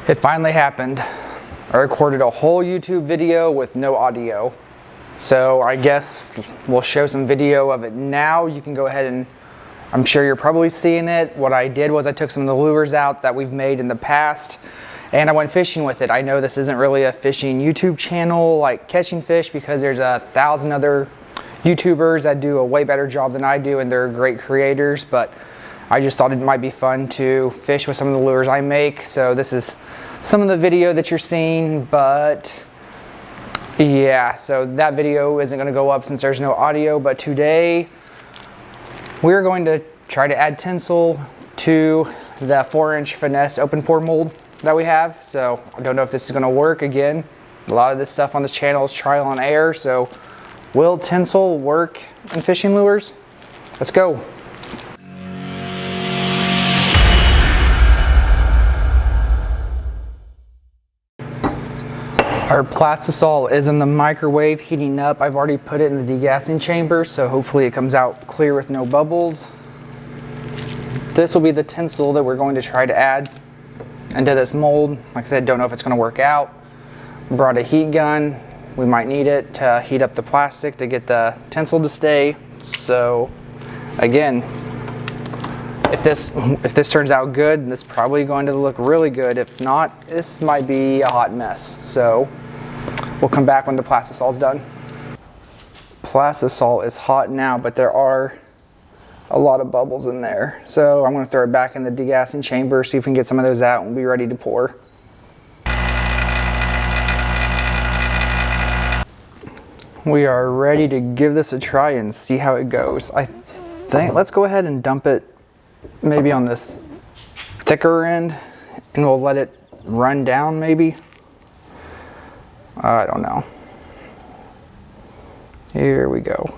It finally happened. I recorded a whole YouTube video with no audio. So I guess we'll show some video of it now. You can go ahead and, I'm sure you're probably seeing it. What I did was I took some of the lures out that we've made in the past and I went fishing with it. I know this isn't really a fishing YouTube channel like catching fish because there's 1,000 other YouTubers that do a way better job than I do and they're great creators, but I just thought it might be fun to fish with some of the lures I make. So this is some of the video that you're seeing, but yeah, so that video isn't gonna go up since there's no audio, but today we're going to try to add tinsel to the 4-inch finesse open pore mold that we have. So I don't know if this is gonna work. Again, a lot of this stuff on this channel is trial and error, so will tinsel work in fishing lures? Let's go. Our Plastix is in the microwave heating up. I've already put it in the degassing chamber, so hopefully it comes out clear with no bubbles. This will be the tinsel that we're going to try to add into this mold. Like I said, don't know if it's going to work out. Brought a heat gun. We might need it to heat up the plastic to get the tinsel to stay. So again, if this turns out good, it's probably going to look really good. If not, this might be a hot mess. So we'll come back when the Plastix is done. Plastix is hot now, but there are a lot of bubbles in there. So I'm going to throw it back in the degassing chamber, see if we can get some of those out and we'll be ready to pour. We are ready to give this a try and see how it goes. I think let's go ahead and dump it maybe on this thicker end and we'll let it run down maybe. I don't know. Here we go.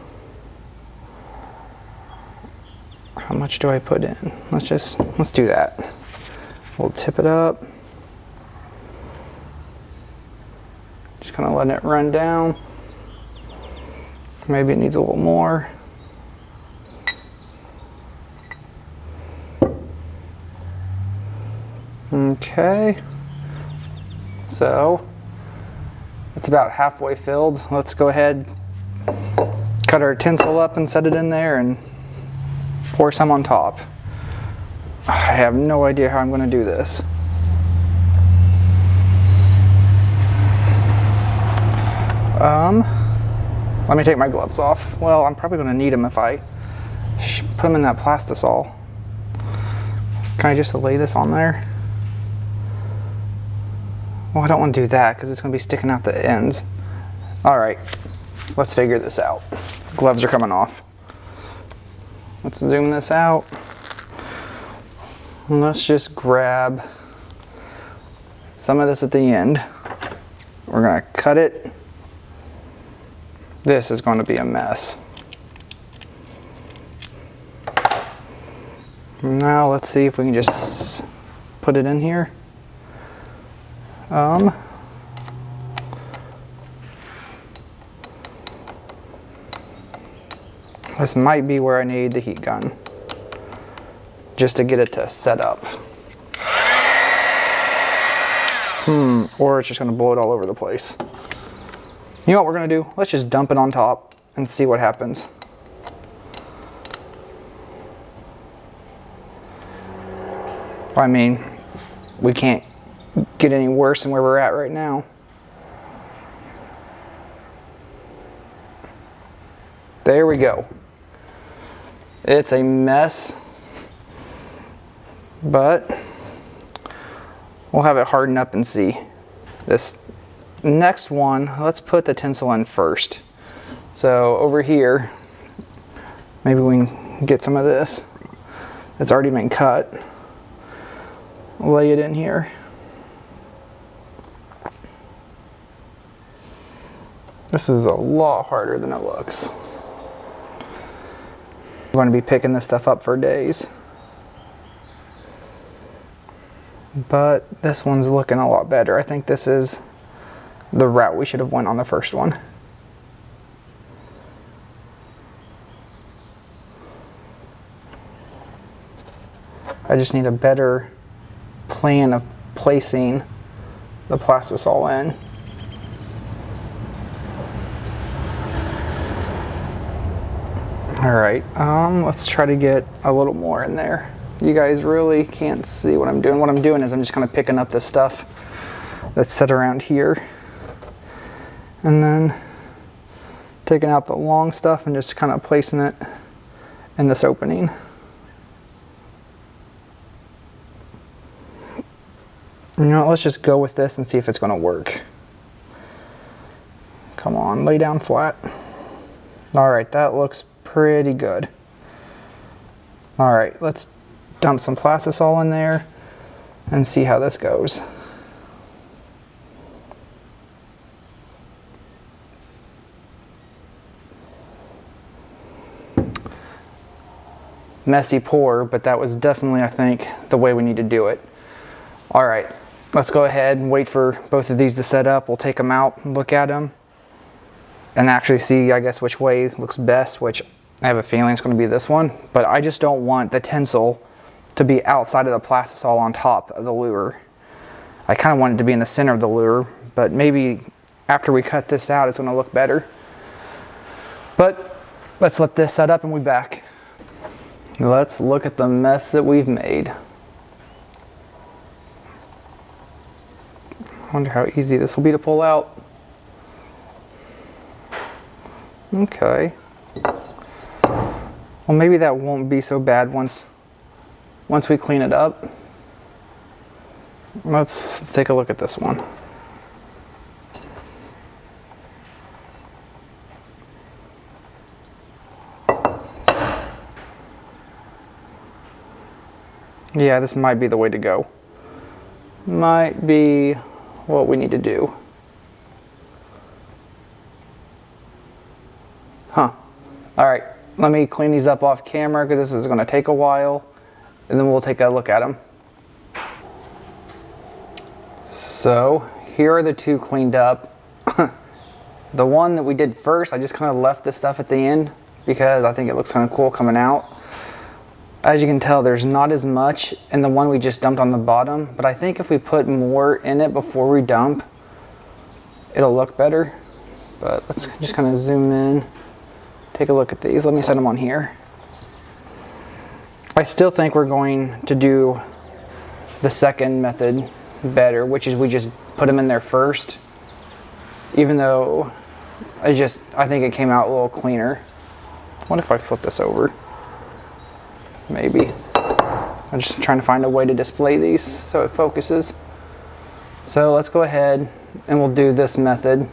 How much do I put in? Let's do that. We'll tip it up. Just kind of letting it run down. Maybe it needs a little more. Okay, so it's about halfway filled. Let's go ahead, cut our tinsel up and set it in there and pour some on top. I have no idea how I'm going to do this. Let me take my gloves off. Well, I'm probably going to need them if I put them in that Plastix. Can I just lay this on there? Well, I don't want to do that because it's going to be sticking out the ends. All right, let's figure this out. Gloves are coming off. Let's zoom this out. And let's just grab some of this at the end. We're going to cut it. This is going to be a mess. Now let's see if we can just put it in here. This might be where I need the heat gun just to get it to set up. Or it's just going to blow it all over the place. You know what we're going to do? Let's just dump it on top and see what happens. I mean, we can't get any worse than where we're at right now. There we go. It's a mess, but we'll have it harden up and see. This next one, let's put the tinsel in first. So over here, maybe we can get some of this. It's already been cut. Lay it in here. This is a lot harder than it looks. I'm going to be picking this stuff up for days. But this one's looking a lot better. I think this is the route we should have went on the first one. I just need a better plan of placing the Plastisol in. All right, let's try to get a little more in there. You guys really can't see what I'm doing. What I'm doing is I'm just kind of picking up the stuff that's set around here, and then taking out the long stuff and just kind of placing it in this opening. You know, let's just go with this and see if it's going to work. Come on, lay down flat. All right, that looks pretty good. All right, let's dump some Plastisol in there and see how this goes. Messy pour, but that was definitely, I think, the way we need to do it. All right, let's go ahead and wait for both of these to set up. We'll take them out and look at them and actually see, I guess, which way looks best, which I have a feeling it's going to be this one, but I just don't want the tinsel to be outside of the Plastisol on top of the lure. I kind of want it to be in the center of the lure, but maybe after we cut this out, it's going to look better. But let's let this set up and we'll be back. Let's look at the mess that we've made. I wonder how easy this will be to pull out. Okay. Well, maybe that won't be so bad once we clean it up. Let's take a look at this one. Yeah, this might be the way to go. Might be what we need to do. Huh. All right, let me clean these up off camera because this is going to take a while, and then we'll take a look at them. So here are the two cleaned up. The one that we did first, I just kind of left this stuff at the end because I think it looks kind of cool coming out. As you can tell, there's not as much in the one we just dumped on the bottom, but I think if we put more in it before we dump, it'll look better. But let's just kind of zoom in. Take a look at these. Let me set them on here. I still think we're going to do the second method better, which is we just put them in there first, even though I think it came out a little cleaner. What if I flip this over? Maybe. I'm just trying to find a way to display these so it focuses. So let's go ahead and we'll do this method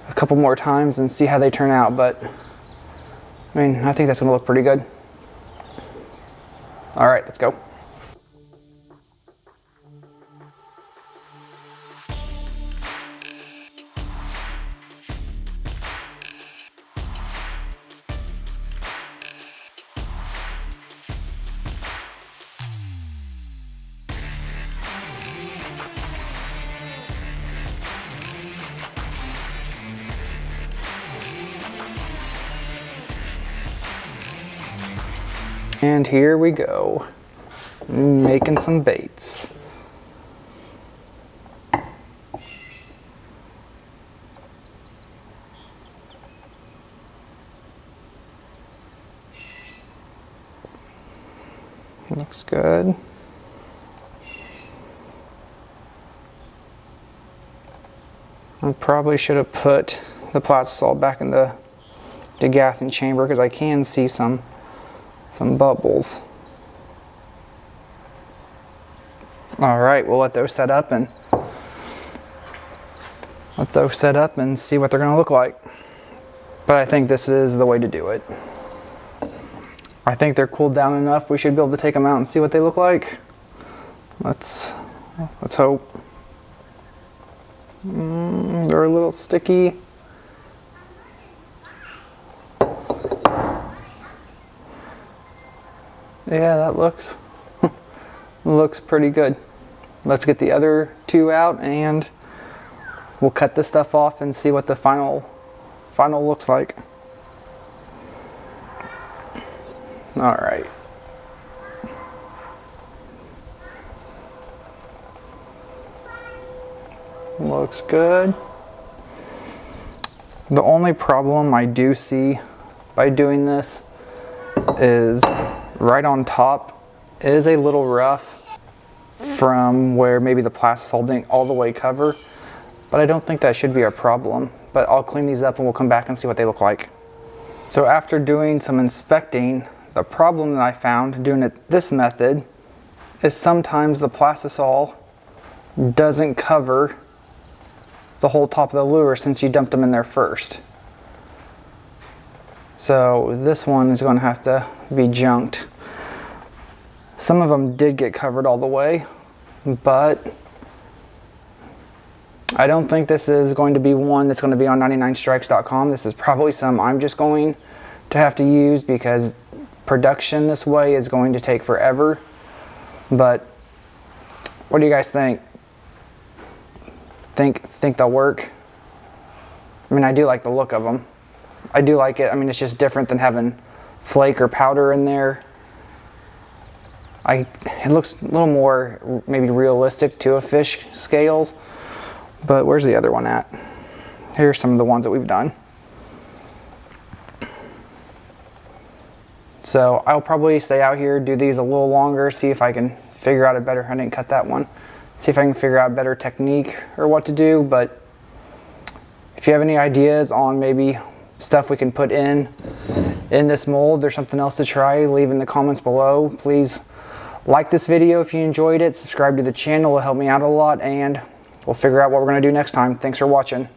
a couple more times and see how they turn out, but I mean, I think that's gonna look pretty good. All right, let's go. And here we go, making some baits. Looks good. I probably should have put the Plastisol back in the degassing chamber because I can see some bubbles. All right, we'll let those set up and see what they're going to look like. But I think this is the way to do it. I think they're cooled down enough. We should be able to take them out and see what they look like. Let's hope. They're a little sticky. Yeah, that looks pretty good. Let's get the other two out and we'll cut this stuff off and see what the final looks like. All right. Looks good. The only problem I do see by doing this is right on top is a little rough from where maybe the Plastix didn't all the way cover, but I don't think that should be a problem. But I'll clean these up and we'll come back and see what they look like. So after doing some inspecting, the problem that I found doing it this method is sometimes the Plastix doesn't cover the whole top of the lure since you dumped them in there first. So this one is going to have to be junked. Some of them did get covered all the way, but I don't think this is going to be one that's going to be on 99strikes.com. This is probably some I'm just going to have to use because production this way is going to take forever. But what do you guys think? Think they'll work? I mean, I do like the look of them. I do like it. I mean, it's just different than having flake or powder in there. It looks a little more maybe realistic to a fish scales. But where's the other one at? Here's some of the ones that we've done. So I'll probably stay out here, do these a little longer, see if I can figure out a better, I didn't cut that one, see if I can figure out a better technique or what to do. But if you have any ideas on maybe stuff we can put in this mold or something else to try, leave in the comments below. Please like this video if you enjoyed it, subscribe to the channel, it'll help me out a lot, and we'll figure out what we're going to do next time. Thanks for watching.